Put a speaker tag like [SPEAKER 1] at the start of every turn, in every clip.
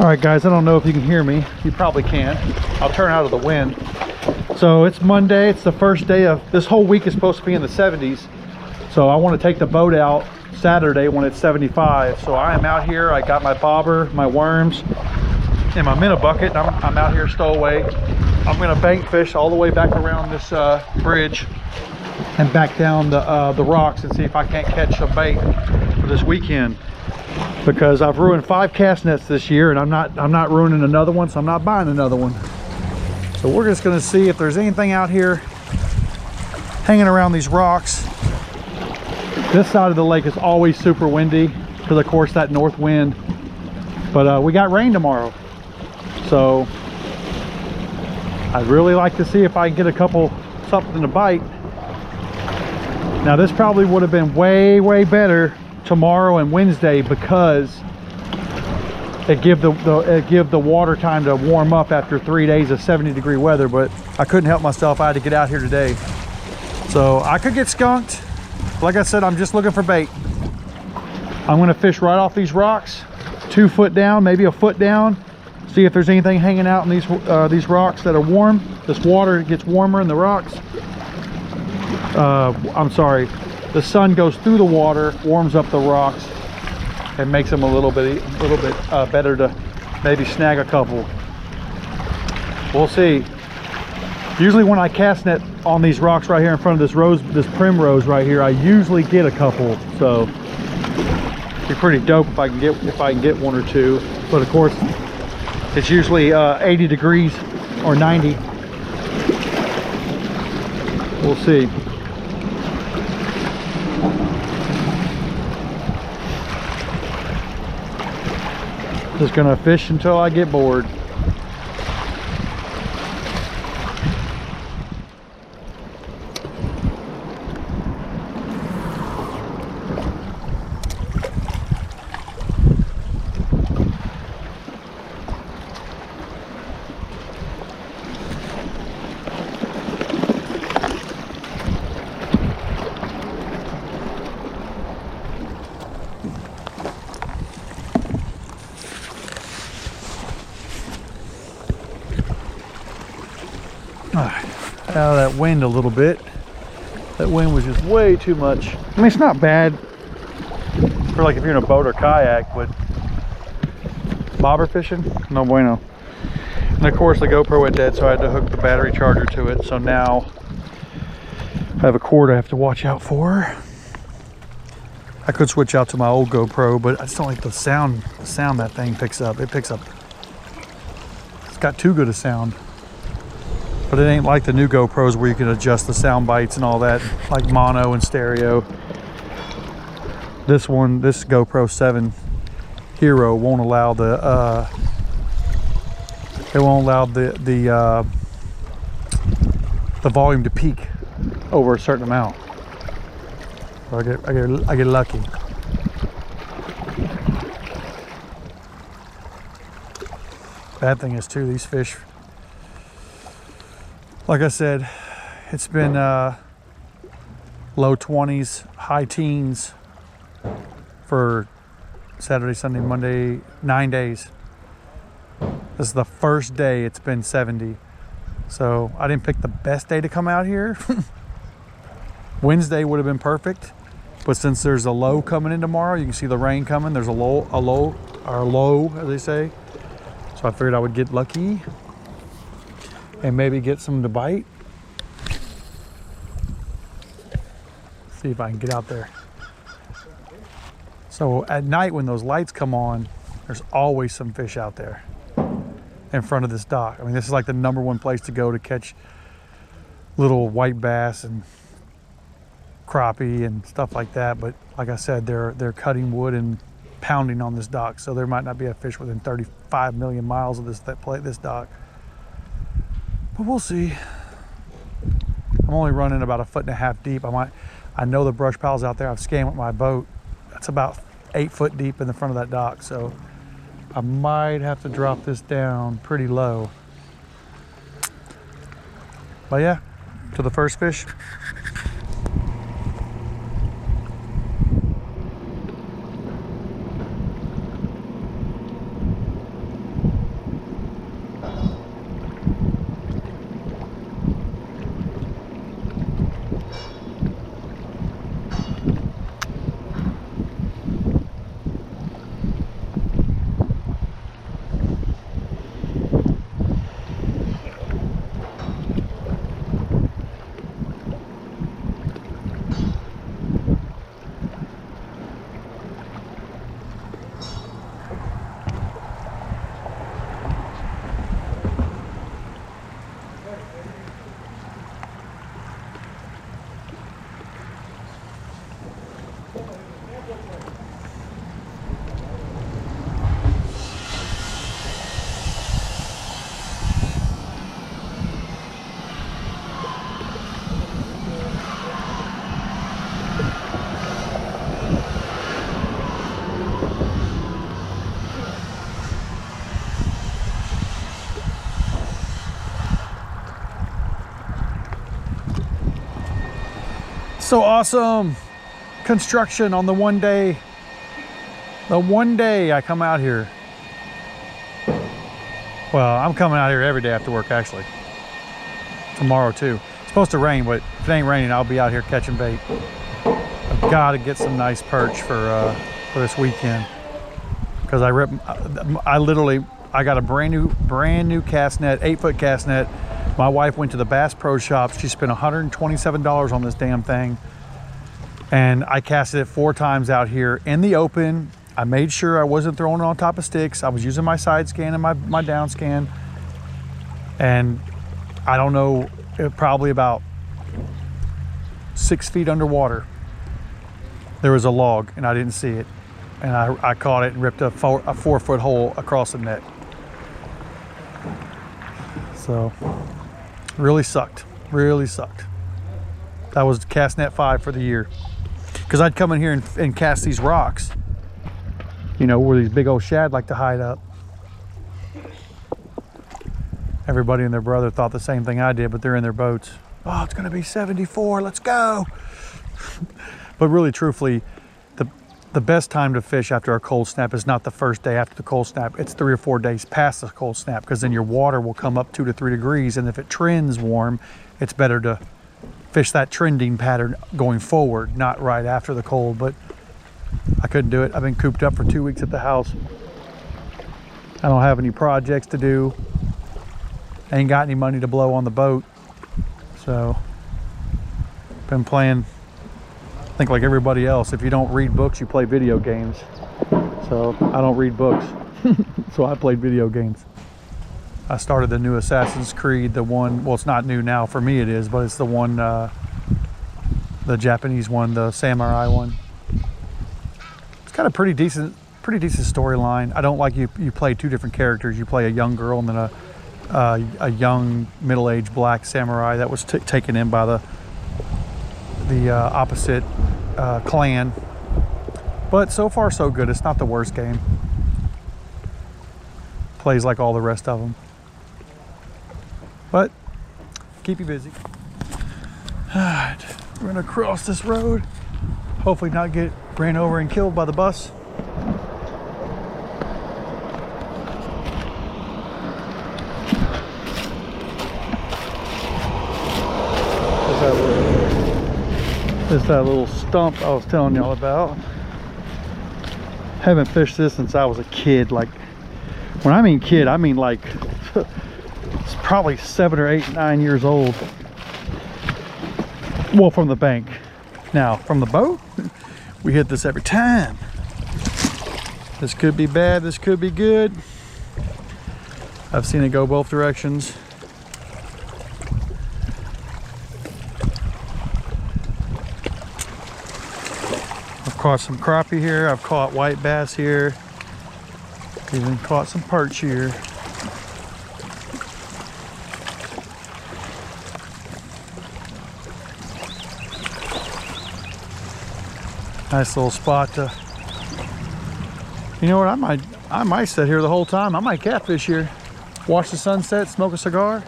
[SPEAKER 1] All right, guys, I don't know if you can hear me. You probably can't. I'll turn out of the wind. So it's Monday. It's the first day of this whole week is supposed to be in the 70s. So I want to take the boat out Saturday when it's 75. So I am out here. I got my bobber, my worms, and my minnow bucket. I'm out here stowaway. I'm going to bank fish all the way back around this bridge and back down the rocks and see if I can't catch some bait for this weekend. Because I've ruined 5 cast nets this year, and I'm not ruining another one, so I'm not buying another one. So we're just going to see if there's anything out here hanging around these rocks. This side of the lake is always super windy because, of course, that north wind. But we got rain tomorrow, so I'd really like to see if I can get something to bite. Now, this probably would have been way better tomorrow and Wednesday because it give the water time to warm up after 3 days of 70-degree weather, but I couldn't help myself. I had to get out here today. So I could get skunked. Like I said, I'm just looking for bait. I'm gonna fish right off these rocks, 2 foot down, maybe a foot down, see if there's anything hanging out in these rocks that are warm. This water gets warmer in the rocks. I'm sorry. The sun goes through the water, warms up the rocks, and makes them a little bit better to maybe snag a couple. We'll see. Usually when I cast net on these rocks right here in front of this primrose right here, I usually get a couple. So it'd be pretty dope if I can get 1 or 2. But of course, it's usually 80 degrees or 90. We'll see. Just gonna fish until I get bored. Out of that wind a little bit. That wind was just way too much. I mean, it's not bad for like if you're in a boat or kayak, but bobber fishing, no bueno. And of course the GoPro went dead, so I had to hook the battery charger to it. So now I have a cord I have to watch out for. I could switch out to my old GoPro, but I just don't like the sound that thing picks up. It's got too good a sound. But it ain't like the new GoPros where you can adjust the sound bites and all that, like mono and stereo. This GoPro 7 Hero won't allow the volume to peak over a certain amount. So I get lucky. Bad thing is too, these fish, like I said, it's been low 20s, high teens for Saturday, Sunday, Monday, 9 days. This is the first day it's been 70. So I didn't pick the best day to come out here. Wednesday would have been perfect, but since there's a low coming in tomorrow, you can see the rain coming. There's a low, as they say. So I figured I would get lucky and maybe get some to bite. See if I can get out there. So at night when those lights come on, there's always some fish out there in front of this dock. I mean, this is like the #1 place to go to catch little white bass and crappie and stuff like that. But like I said, they're cutting wood and pounding on this dock, so there might not be a fish within 35 million miles of this dock. But we'll see. I'm only running about 1.5 feet deep. I know the brush piles out there. I've scanned with my boat. That's about 8 foot deep in the front of that dock. So I might have to drop this down pretty low. But yeah, to the first fish. so awesome. Construction on the one day. The one day I come out here. Well, I'm coming out here every day after work, actually. Tomorrow too. It's supposed to rain, but if it ain't raining, I'll be out here catching bait. I've got to get some nice perch for this weekend, because I got a brand new cast net, 8-foot cast net. My wife went to the Bass Pro Shops. She spent $127 on this damn thing, and I casted it 4 times out here in the open. I made sure I wasn't throwing it on top of sticks. I was using my side scan and my down scan. And I don't know, probably about 6 feet underwater, there was a log and I didn't see it. And I caught it and ripped a 4-foot hole across the net. So, really sucked, really sucked. That was cast net 5 for the year. Because I'd come in here and cast these rocks, you know, where these big old shad like to hide up. Everybody and their brother thought the same thing I did, but they're in their boats. Oh, it's gonna be 74, let's go. But really, truthfully, the best time to fish after a cold snap is not the first day after the cold snap. It's 3 or 4 days past the cold snap, because then your water will come up 2 to 3 degrees. And if it trends warm, it's better to fish that trending pattern going forward, not right after the cold. But I couldn't do it. I've been cooped up for 2 weeks at the house. I don't have any projects to do. I ain't got any money to blow on the boat. So, been playing, I think like everybody else. If you don't read books, you play video games. So, I don't read books. So I played video games. I started the new Assassin's Creed, the one, well, it's not new now, for me it is, but it's the one, the Japanese one, the samurai one. It's got a pretty decent storyline. I don't like you play 2 different characters. You play a young girl and then a young middle-aged black samurai that was taken in by the opposite clan. But so far so good. It's not the worst game. Plays like all the rest of them. But keep you busy. All right, we're gonna cross this road. Hopefully not get ran over and killed by the bus. There's that little stump I was telling y'all about. Haven't fished this since I was a kid. Like, when I mean kid, I mean like it's probably 7 or 8, 9 years old. Well, from the bank. Now, from the boat, we hit this every time. This could be bad, this could be good. I've seen it go both directions. I've caught some crappie here, I've caught white bass here, even caught some perch here. Nice little spot to, you know what, I might sit here the whole time. I might catfish here, watch the sunset, smoke a cigar.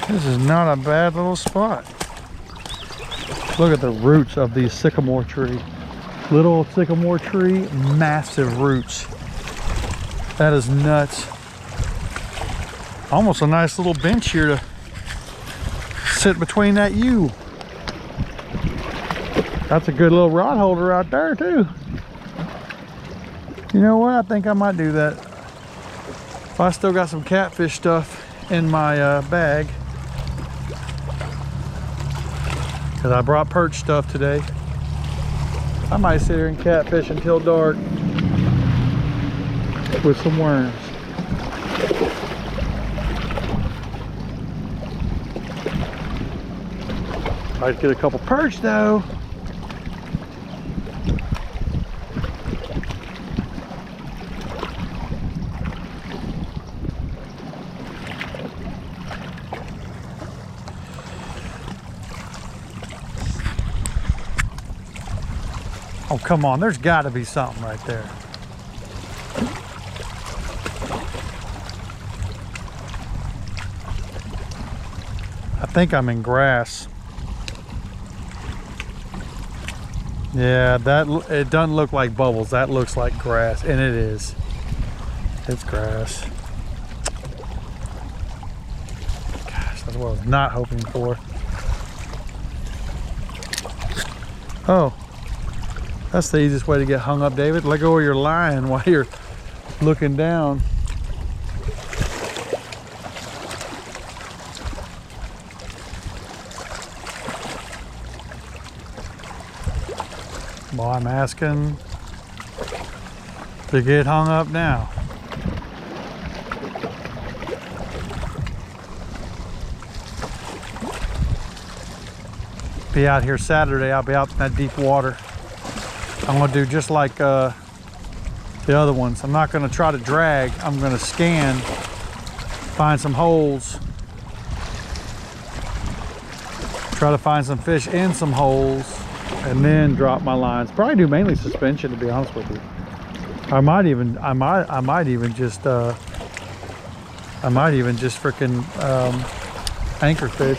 [SPEAKER 1] This is not a bad little spot. Look at the roots of the sycamore tree. Little sycamore tree, massive roots. That is nuts. Almost a nice little bench here to sit between that U. That's a good little rod holder out there too. You know what? I think I might do that. If I still got some catfish stuff in my bag, because I brought perch stuff today, I might sit here and catfish until dark with some worms. Might get a couple perch though. Oh, come on, there's got to be something right there. I think I'm in grass. Yeah, it doesn't look like bubbles. That looks like grass, and it is. It's grass. Gosh, that's what I was not hoping for. Oh, that's the easiest way to get hung up, David. Let go of your line while you're looking down. Well, I'm asking to get hung up now. Be out here Saturday. I'll be out in that deep water. I'm gonna do just like the other ones. I'm not gonna try to drag. I'm gonna scan, find some holes, try to find some fish in some holes, and then drop my lines. Probably do mainly suspension, to be honest with you. I might even just freaking anchor fish.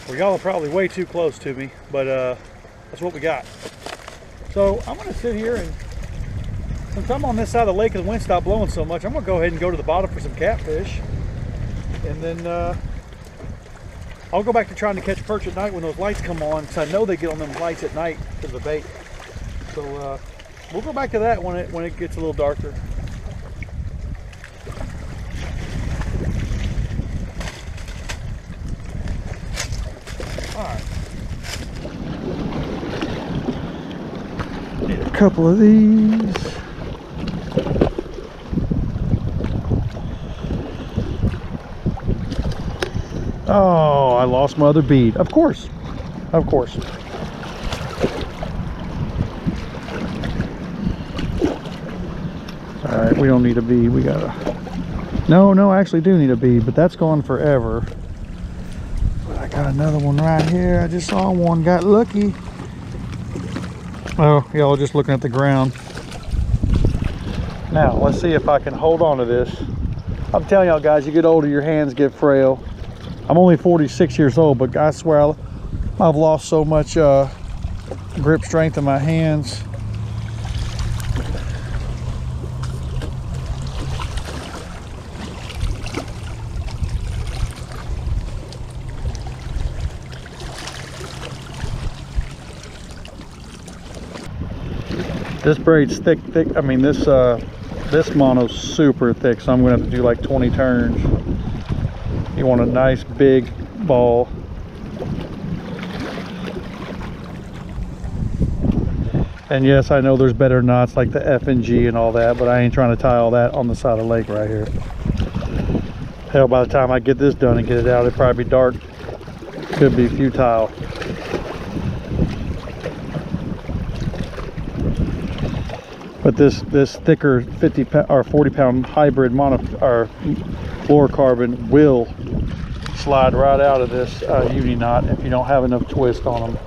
[SPEAKER 1] Well, y'all are probably way too close to me, but that's what we got. So I'm gonna sit here, and since I'm on this side of the lake and the wind stopped blowing so much, I'm gonna go ahead and go to the bottom for some catfish. And then I'll go back to trying to catch perch at night when those lights come on, because I know they get on them lights at night for the bait. So we'll go back to that when it gets a little darker. All right. Need a couple of these. Oh, I lost my other bead. Of course. Of course. All right, we don't need a bead. We gotta... No, I actually do need a bead, but that's gone forever. But I got another one right here. I just saw one. Got lucky. Oh, y'all just looking at the ground. Now, let's see if I can hold on to this. I'm telling y'all guys, you get older, your hands get frail. I'm only 46 years old, but I swear I've lost so much grip strength in my hands. This braid's thick. I mean, this mono's super thick, so I'm gonna have to do like 20 turns. You want a nice big ball. And yes, I know there's better knots like the F and G and all that, but I ain't trying to tie all that on the side of the lake right here. Hell, by the time I get this done and get it out, it'll probably be dark. Could be futile. But this thicker 50 or 40 pound hybrid mono or fluorocarbon will slide right out of this uni knot if you don't have enough twist on them.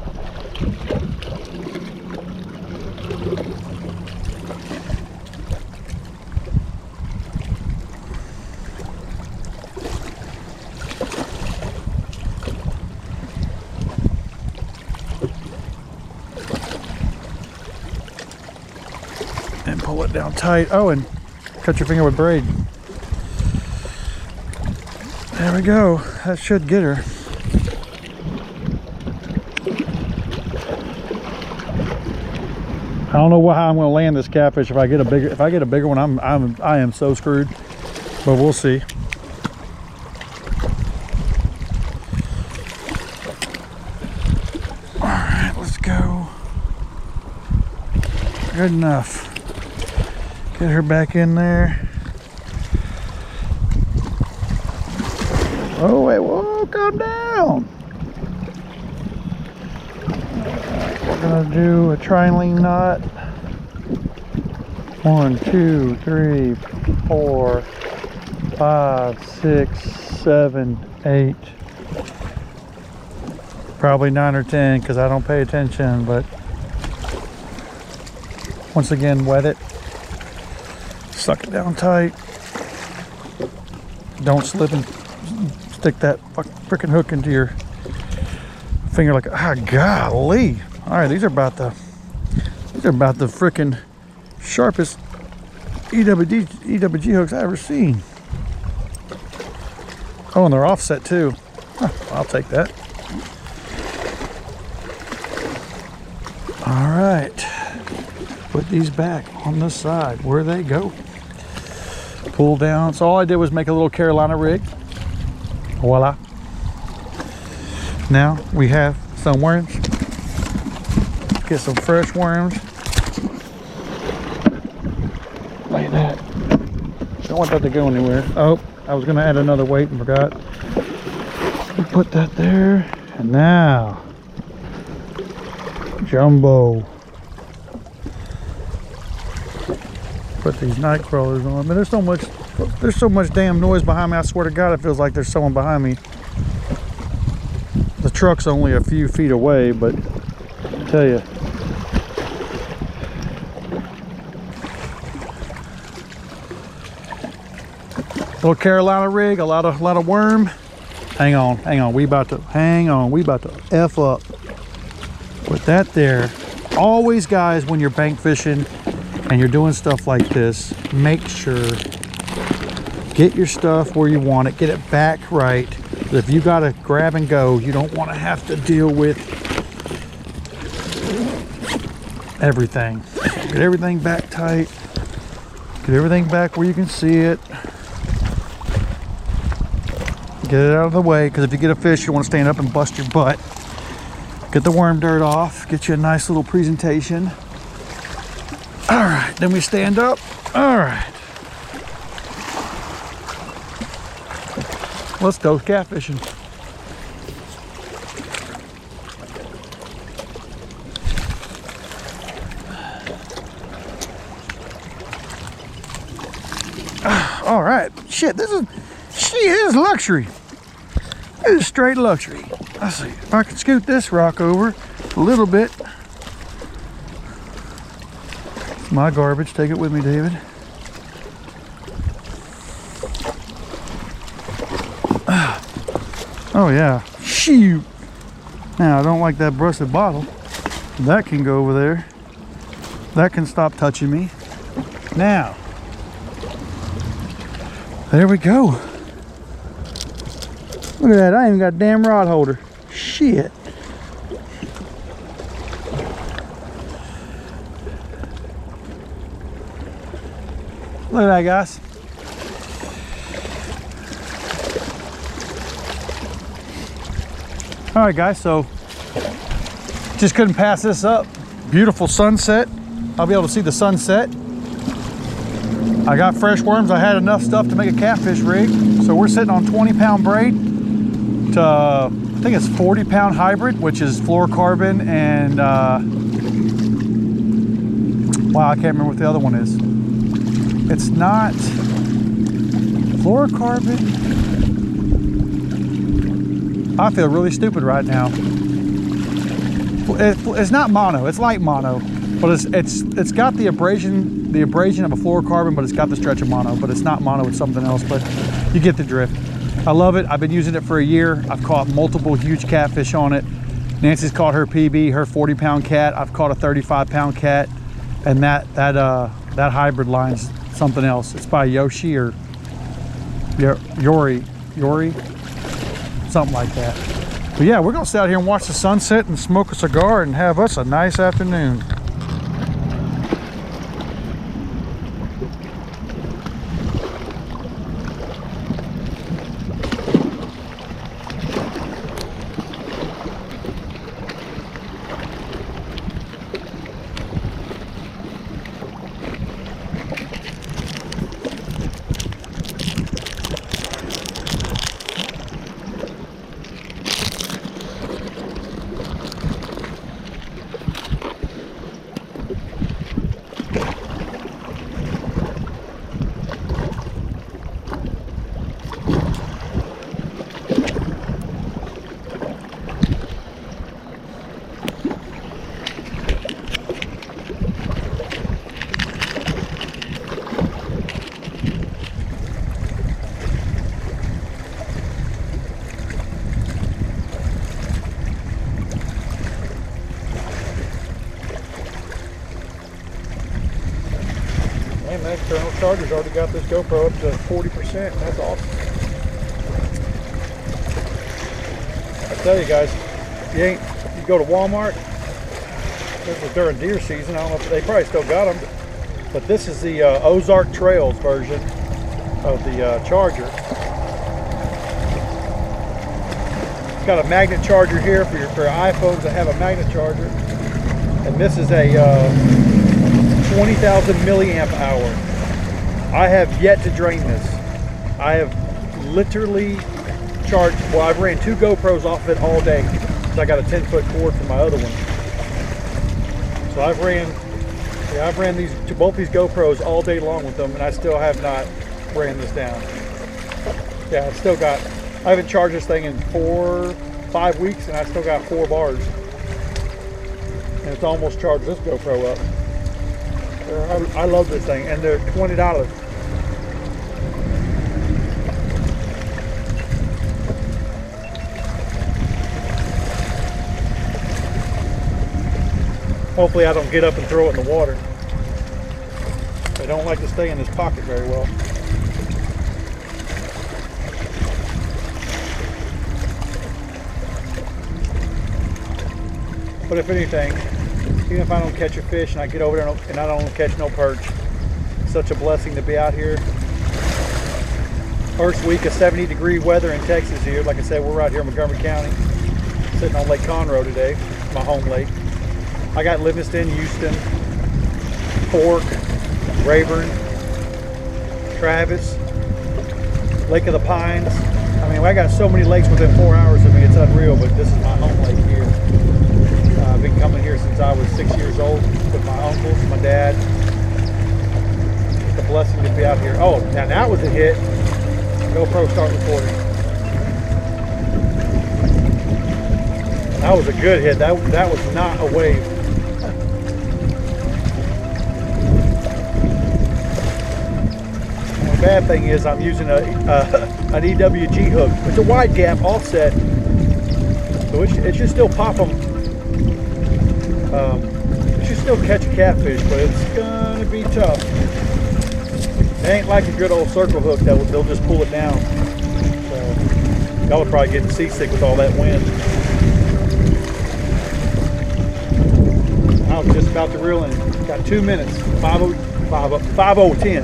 [SPEAKER 1] And pull it down tight. Oh, and cut your finger with braid. There we go. That should get her. I don't know how I'm going to land this catfish. If I get a bigger one, I am so screwed. But we'll see. All right, let's go. Good enough. Get her back in there. Oh, wait, whoa, calm down. We're gonna do a tri-link knot. 1, 2, 3, 4, 5, 6, 7, 8. Probably 9 or 10 because I don't pay attention, but once again, wet it. Suck it down tight. Don't slip and stick that freaking hook into your finger like, ah, golly. All right, these are about the freaking sharpest EWG hooks I ever seen. Oh, and they're offset too. Huh, I'll take that. All right, put these back on the side where they go. Pull down. So all I did was make a little Carolina rig. Voila. Now we have some worms. Get some fresh worms. Like that. Don't want that to go anywhere. Oh, I was gonna add another weight and forgot. Put that there. And now, jumbo. Put these night crawlers on. But there's so much damn noise behind me. I swear to God, it feels like there's someone behind me. The truck's only a few feet away, but I tell you. Little Carolina rig, a lot of worm. Hang on, we about to F up. Put that there. Always, guys, when you're bank fishing and you're doing stuff like this, make sure, get your stuff where you want it, get it back right. If you gotta grab and go, you don't want to have to deal with everything. Get everything back tight. Get everything back where you can see it. Get it out of the way, because if you get a fish, you want to stand up and bust your butt. Get the worm dirt off. Get you a nice little presentation. All right, then we stand up. All right. Let's go catfishing. All right, shit, this is luxury. This is straight luxury. Let's see if I can scoot this rock over a little bit. It's my garbage. Take it with me, David. Oh yeah, shoot. Now I don't like that busted bottle. That can go over there. That can stop touching me. Now, there we go. Look at that, I ain't even got a damn rod holder. Shit. Look at that, guys. All right, guys, so just couldn't pass this up. Beautiful sunset. I'll be able to see the sunset. I got fresh worms. I had enough stuff to make a catfish rig. So we're sitting on 20-pound braid to, I think it's 40-pound hybrid, which is fluorocarbon and, wow, I can't remember what the other one is. It's not fluorocarbon. I feel really stupid right now. It's not mono, it's light mono, but it's got the abrasion of a fluorocarbon, but it's got the stretch of mono, but it's not mono, it's something else, but you get the drift. I love it. I've been using it for a year. I've caught multiple huge catfish on it. Nancy's caught her PB, her 40-pound cat. I've caught a 35-pound cat, and that hybrid line's something else. It's by Yoshi or Yori, something like that. But yeah, we're gonna sit out here and watch the sunset and smoke a cigar and have us a nice afternoon. external charger's already got this GoPro up to 40%. That's awesome. I tell you guys, you go to Walmart. This was during deer season. I don't know if they probably still got them, but this is the Ozark Trails version of the charger. It's got a magnet charger here for your iPhones that have a magnet charger, and this is a 20,000 milliamp hour. I have yet to drain this. I have literally charged. Well, I've ran 2 GoPros off of it all day. So I got a 10-foot cord from my other one. So I've ran both these GoPros all day long with them, and I still have not ran this down. Yeah, I've still got. I haven't charged this thing in 4-5 weeks, and I still got 4 bars, and it's almost charged this GoPro up. I love this thing, and they're $20. Hopefully I don't get up and throw it in the water. They don't like to stay in this pocket very well. But if anything, even if I don't catch a fish and I get over there and I don't catch no perch, it's such a blessing to be out here. First week of 70-degree weather in Texas here. Like I said, we're right here in Montgomery County, sitting on Lake Conroe today, my home lake. I got Livingston, Houston, Fork, Rayburn, Travis, Lake of the Pines. I mean, I got so many lakes within 4 hours of me, it's unreal, but this is my home lake here. I've been coming here since I was 6 years old with my uncles, my dad. It's a blessing to be out here. Oh, now that was a hit. GoPro, start recording. That was a good hit. That was not a wave. And the bad thing is I'm using an EWG hook. It's a wide gap offset, so it should still pop them. It should still catch a catfish, but it's gonna be tough. It ain't like a good old circle hook that they'll just pull it down. So y'all are probably getting seasick with all that wind. I was just about to reel in. Got 2 minutes. 5010.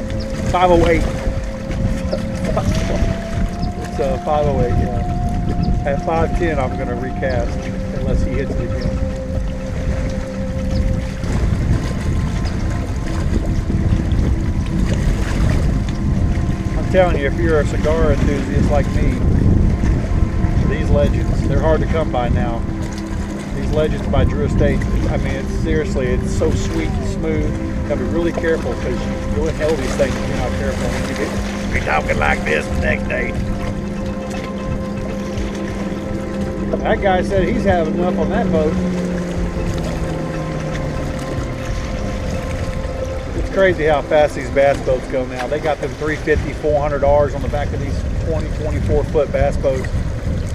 [SPEAKER 1] 508. It's 508, yeah. At 510 I'm gonna recast unless he hits it again. I'm telling you, if you're a cigar enthusiast like me, these Legends, they're hard to come by now. These Legends by Drew Estate, I mean, it's seriously, it's so sweet and smooth. You gotta be really careful because you'll inhale these things if you're not careful. And you be talking like this the next day. That guy said he's having enough on that boat. It's crazy how fast these bass boats go now. They got them 350, 400 Rs on the back of these 20, 24 foot bass boats.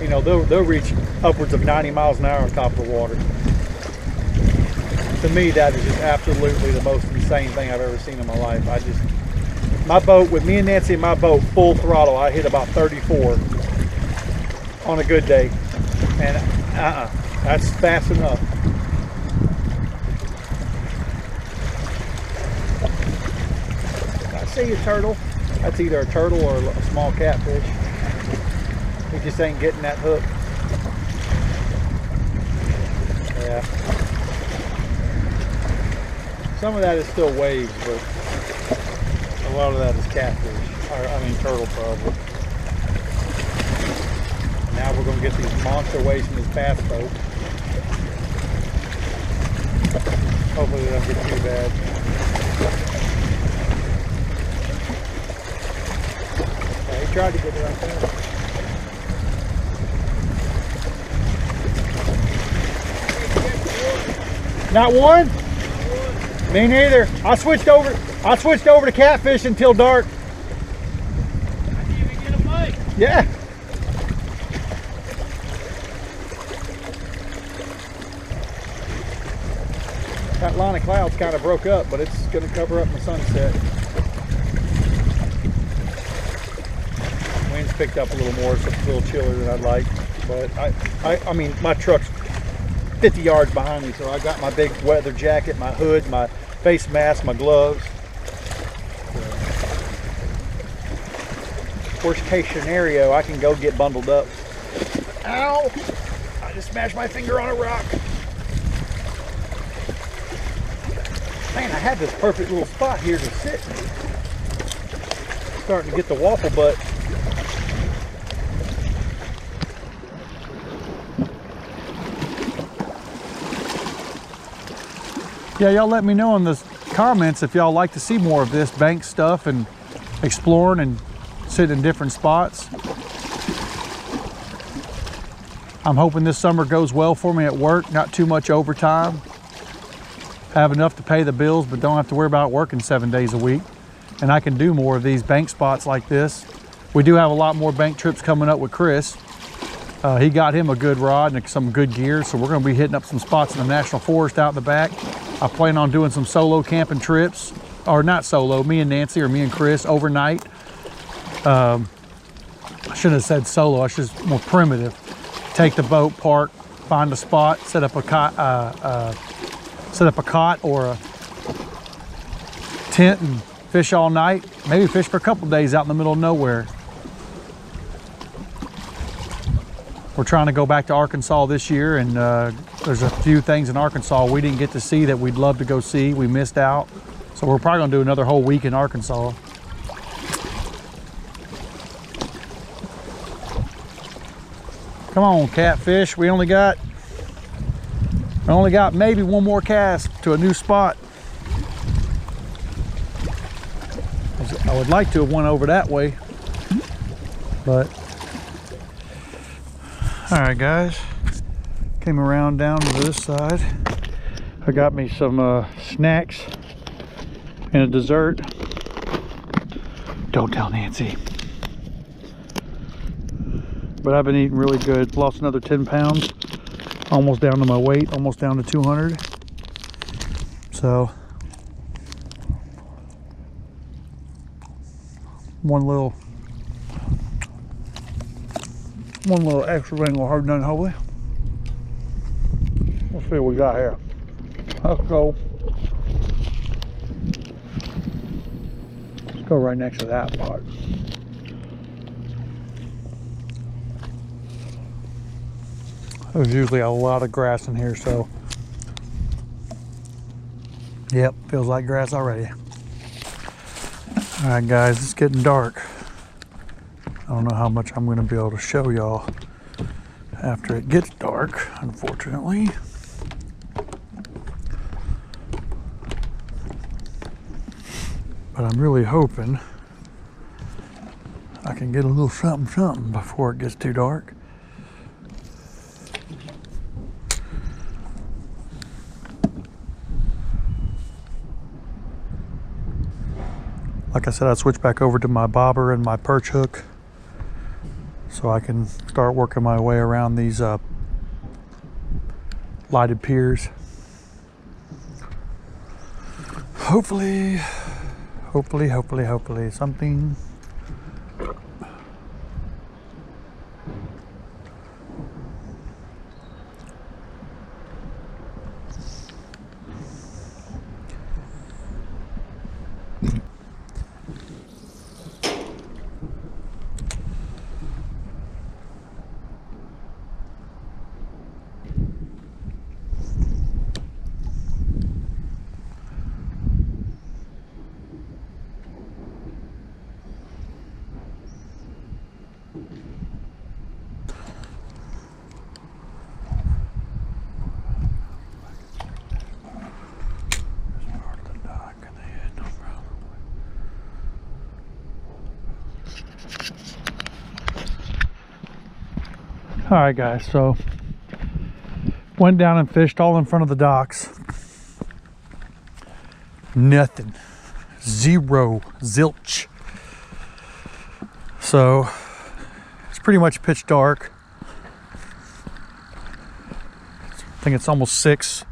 [SPEAKER 1] You know, they'll reach upwards of 90 miles an hour on top of the water. To me, that is just absolutely the most insane thing I've ever seen in my life. My boat, with me and Nancy in my boat, full throttle, I hit about 34 on a good day. And that's fast enough. I see a turtle. That's either a turtle or a small catfish. He just ain't getting that hook. Yeah. Some of that is still waves, but a lot of that is catfish. Or, I mean turtle probably. Now we're going to get these monster waves from this bass boat. Hopefully they don't get too bad. Yeah, he tried to get it right there. Not one? Me neither. I switched over to catfish until dark.
[SPEAKER 2] I didn't even get a bite.
[SPEAKER 1] Yeah. That line of clouds kind of broke up, but it's going to cover up in the sunset. picked up a little more, so it's a little chillier than I'd like. But I mean, my truck's 50 yards behind me, so I got my big weather jacket, my hood, my face mask, my gloves. Worst case scenario, I can go get bundled up. Ow! I just smashed my finger on a rock. Man, I had this perfect little spot here to sit. Starting to get the waffle butt. Yeah, y'all let me know in the comments if y'all like to see more of this bank stuff and exploring and sitting in different spots. I'm hoping this summer goes well for me at work, not too much overtime. Have enough to pay the bills, but don't have to worry about working 7 days a week. And I can do more of these bank spots like this. We do have a lot more bank trips coming up with Chris. He got him a good rod and some good gear, so we're gonna be hitting up some spots in the National Forest out in the back. I plan on doing some solo camping trips, or not solo, me and Nancy or me and Chris overnight. I shouldn't have said solo, I should more primitive. Take the boat, park, find a spot, set up a cot or a tent and fish all night. Maybe fish for a couple days out in the middle of nowhere. We're trying to go back to Arkansas this year, and there's a few things in Arkansas we didn't get to see that we'd love to go see. We missed out. So we're probably gonna do another whole week in Arkansas. Come on, catfish. We only got maybe one more cast to a new spot. I would like to have went over that way, but all right, guys. Came around down to this side. I got me some snacks and a dessert. Don't tell Nancy. But I've been eating really good. Lost another 10 pounds. Almost down to my weight, almost down to 200. So one little extra wrinkle hard done, hopefully. Let's see what we got here. Let's go right next to that part. There's usually a lot of grass in here, so yep, feels like grass already. All right, guys, it's getting dark. I don't know how much I'm going to be able to show y'all after it gets dark, unfortunately. But I'm really hoping I can get a little something before it gets too dark. Like I said, I'd switch back over to my bobber and my perch hook so I can start working my way around these lighted piers. Hopefully something. All right, guys, so went down and fished all in front of the docks. Nothing. Zero. Zilch. So it's pretty much pitch dark. I think it's almost 6.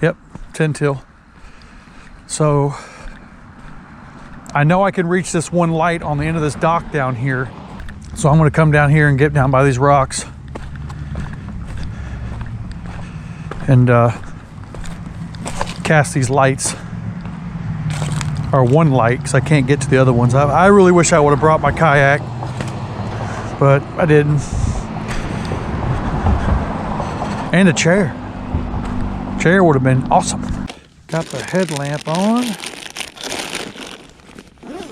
[SPEAKER 1] Yep, 10 till. So I know I can reach this one light on the end of this dock down here. So I'm gonna come down here and get down by these rocks and cast these lights, or one light, because I can't get to the other ones. I really wish I would have brought my kayak, but I didn't. And a chair. Chair would have been awesome. Got the headlamp on.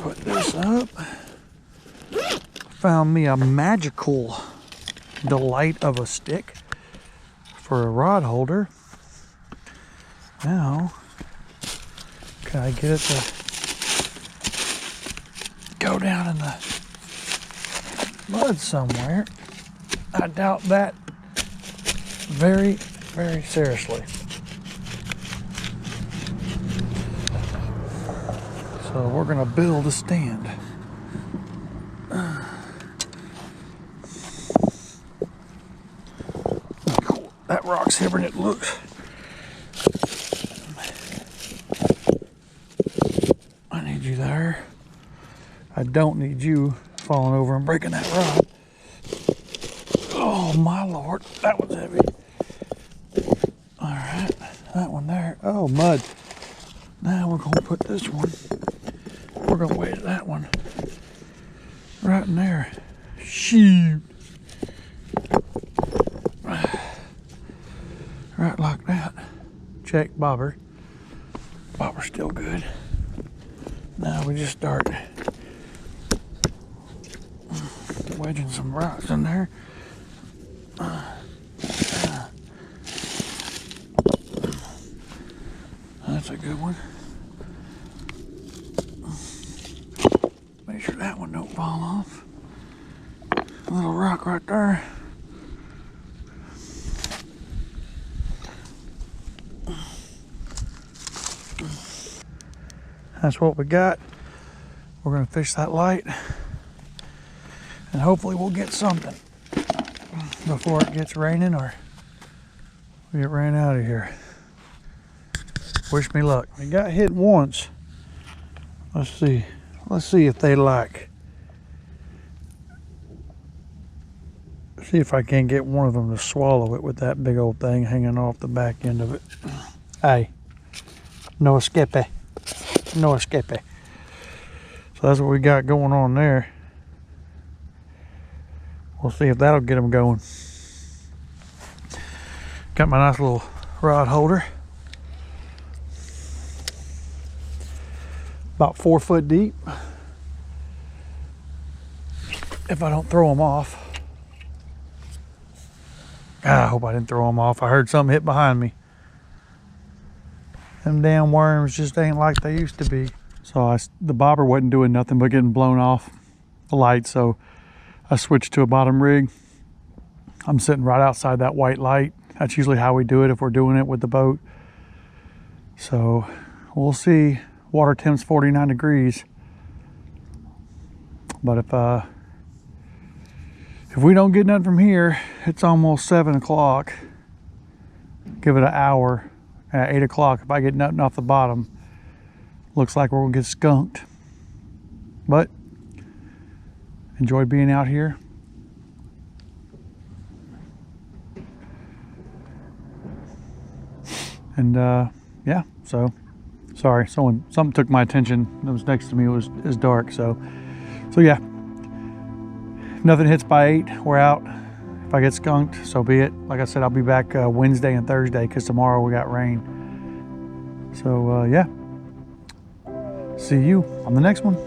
[SPEAKER 1] Put this up. Found me a magical delight of a stick for a rod holder. Now, can I get it to go down in the mud somewhere? I doubt that very, very seriously. So we're gonna build a stand. Cool. That rock's heavier than it looks. I need you there. I don't need you falling over and breaking that rod. Oh my Lord, that was heavy. All right, that one there. Oh, mud. Now we're gonna put this one. We're gonna weight that one right in there. Shoot. Right like that. Check bobber. Bobber's still good. Now we just start wedging some rocks in there. That's a good one. Make sure that one don't fall off. A little rock right there. That's what we got. We're gonna fish that light and hopefully we'll get something before it gets raining or we get ran out of here. Wish me luck. We got hit once. Let's see. Let's see if they like. See if I can get one of them to swallow it with that big old thing hanging off the back end of it. Hey, no escape. No escape. So that's what we got going on there. We'll see if that'll get them going. Got my nice little rod holder. About 4 foot deep. If I don't throw them off. God, I hope I didn't throw them off. I heard something hit behind me. Them damn worms just ain't like they used to be. So the bobber wasn't doing nothing but getting blown off the light. So I switched to a bottom rig. I'm sitting right outside that white light. That's usually how we do it if we're doing it with the boat. So we'll see. Water temps 49 degrees. But if we don't get nothing from here, it's almost 7 o'clock. Give it an hour. At 8 o'clock, if I get nothing off the bottom, looks like we're gonna get skunked. But enjoy being out here. And yeah, so sorry, something took my attention. That was next to me. It was dark, so yeah. If nothing hits by 8, we're out. If I get skunked, so be it. Like I said, I'll be back Wednesday and Thursday because tomorrow we got rain. So yeah, see you on the next one.